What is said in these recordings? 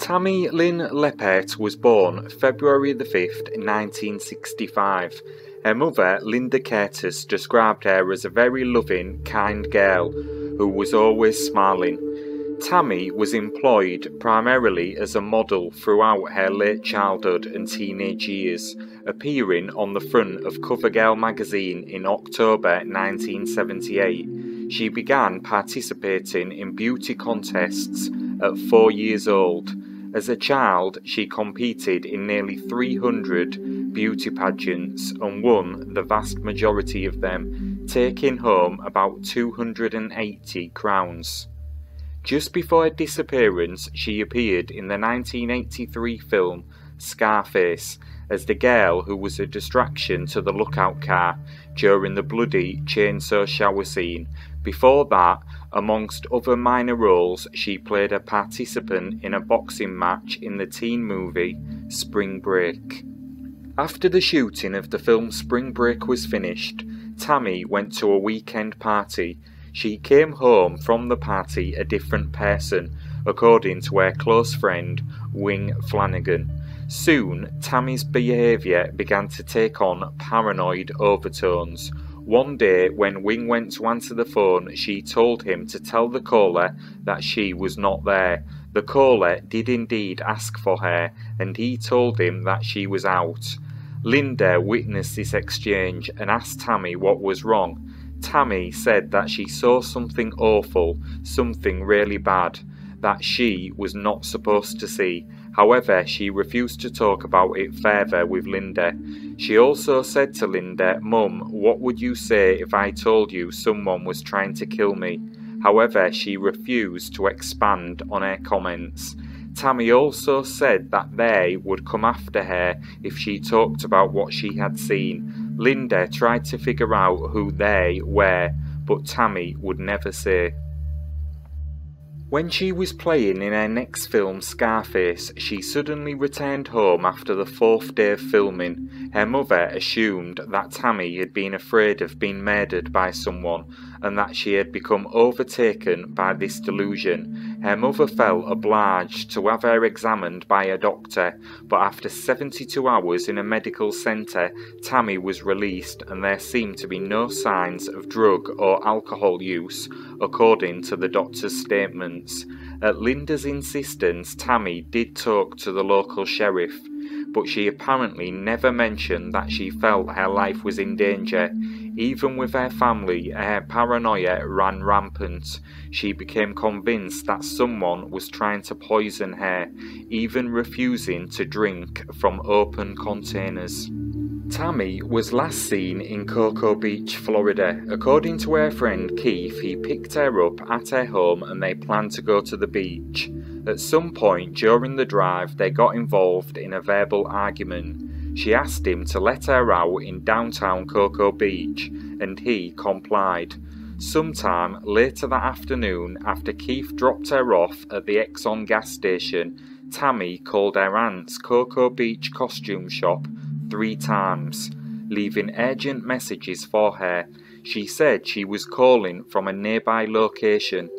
Tammy Lynn Leppert was born February the 5th, 1965. Her mother, Linda Curtis, described her as a very loving, kind girl who was always smiling. Tammy was employed primarily as a model throughout her late childhood and teenage years, appearing on the front of CoverGirl magazine in October 1978. She began participating in beauty contests at 4 years old. As a child, she competed in nearly 300 beauty pageants and won the vast majority of them, taking home about 280 crowns. Just before her disappearance, she appeared in the 1983 film Scarface as the girl who was a distraction to the lookout car during the bloody chainsaw shower scene. Before that, amongst other minor roles, she played a participant in a boxing match in the teen movie Spring Break. After the shooting of the film Spring Break was finished, Tammy went to a weekend party. She came home from the party a different person, according to her close friend, Wing Flanagan. Soon, Tammy's behaviour began to take on paranoid overtones. One day, when Wing went to answer the phone, she told him to tell the caller that she was not there. The caller did indeed ask for her, and he told him that she was out. Linda witnessed this exchange and asked Tammy what was wrong. Tammy said that she saw something awful, something really bad, that she was not supposed to see. However, she refused to talk about it further with Linda. She also said to Linda, "Mum, what would you say if I told you someone was trying to kill me?" However, she refused to expand on her comments. Tammy also said that they would come after her if she talked about what she had seen. Linda tried to figure out who they were, but Tammy would never say. When she was playing in her next film, Scarface, she suddenly returned home after the 4th day of filming. Her mother assumed that Tammy had been afraid of being murdered by someone and that she had become overtaken by this delusion. Her mother felt obliged to have her examined by a doctor, but after 72 hours in a medical centre, Tammy was released and there seemed to be no signs of drug or alcohol use, according to the doctor's statements. At Linda's insistence, Tammy did talk to the local sheriff, but she apparently never mentioned that she felt her life was in danger. Even with her family, her paranoia ran rampant. She became convinced that someone was trying to poison her, even refusing to drink from open containers. Tammy was last seen in Cocoa Beach, Florida. According to her friend Keith, he picked her up at her home and they planned to go to the beach. At some point during the drive, they got involved in a verbal argument. She asked him to let her out in downtown Cocoa Beach, and he complied. Sometime later that afternoon, after Keith dropped her off at the Exxon gas station, Tammy called her aunt's Cocoa Beach costume shop 3 times, leaving urgent messages for her. She said she was calling from a nearby location.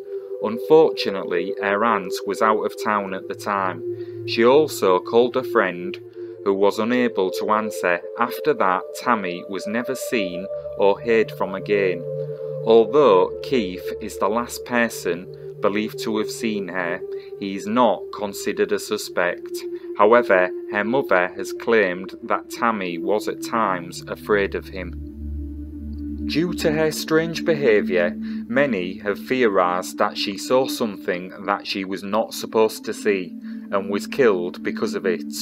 Unfortunately, her aunt was out of town at the time. She also called a friend, who was unable to answer. After that, Tammy was never seen or heard from again. Although Keith is the last person believed to have seen her, he is not considered a suspect. However, her mother has claimed that Tammy was at times afraid of him. Due to her strange behaviour, many have theorised that she saw something that she was not supposed to see and was killed because of it.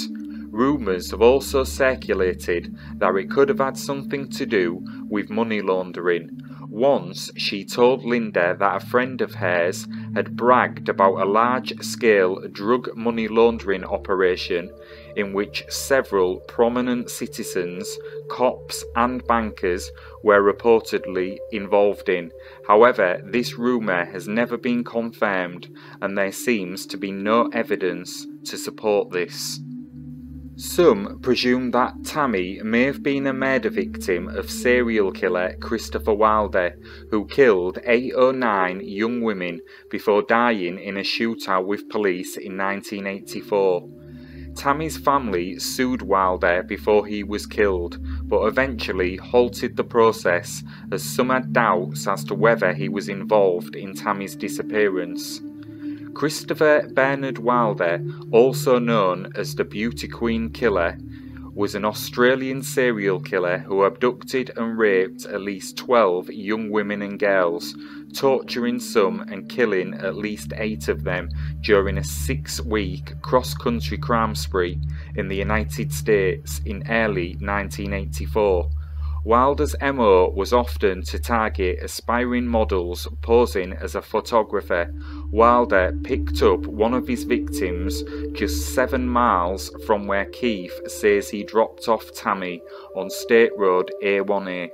Rumours have also circulated that it could have had something to do with money laundering. Once, she told Linda that a friend of hers had bragged about a large-scale drug money laundering operation in which several prominent citizens, cops and bankers were reportedly involved in. However, this rumour has never been confirmed and there seems to be no evidence to support this. Some presume that Tammy may have been a murder victim of serial killer Christopher Wilder, who killed 8 or 9 young women before dying in a shootout with police in 1984. Tammy's family sued Wilder before he was killed, but eventually halted the process as some had doubts as to whether he was involved in Tammy's disappearance. Christopher Bernard Wilder, also known as the Beauty Queen Killer, was an Australian serial killer who abducted and raped at least 12 young women and girls, torturing some and killing at least 8 of them during a 6-week cross-country crime spree in the United States in early 1984. Wilder's MO was often to target aspiring models posing as a photographer. Wilder picked up one of his victims just 7 miles from where Keith says he dropped off Tammy on State Road A1A.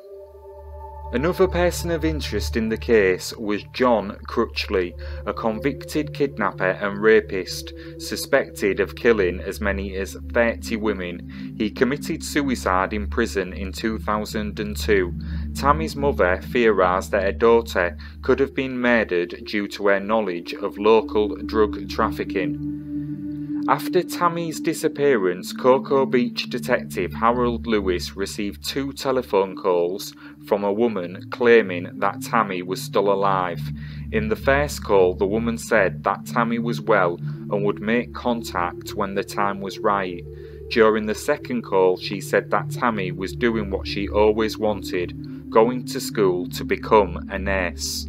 Another person of interest in the case was John Crutchley, a convicted kidnapper and rapist, suspected of killing as many as 30 women. He committed suicide in prison in 2002. Tammy's mother theorised that her daughter could have been murdered due to her knowledge of local drug trafficking. After Tammy's disappearance, Cocoa Beach detective Harold Lewis received 2 telephone calls from a woman claiming that Tammy was still alive. In the first call, the woman said that Tammy was well and would make contact when the time was right. During the second call, she said that Tammy was doing what she always wanted, going to school to become a nurse.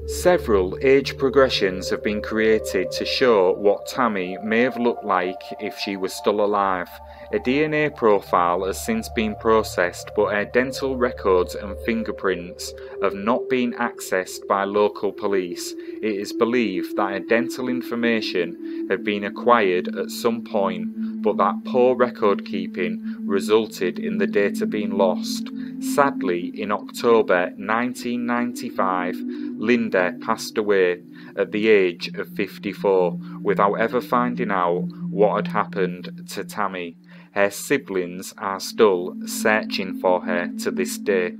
Several age progressions have been created to show what Tammy may have looked like if she was still alive. A DNA profile has since been processed, but her dental records and fingerprints have not been accessed by local police. It is believed that her dental information had been acquired at some point, but that poor record keeping resulted in the data being lost. Sadly, in October 1995, Linda passed away at the age of 54 without ever finding out what had happened to Tammy. Her siblings are still searching for her to this day.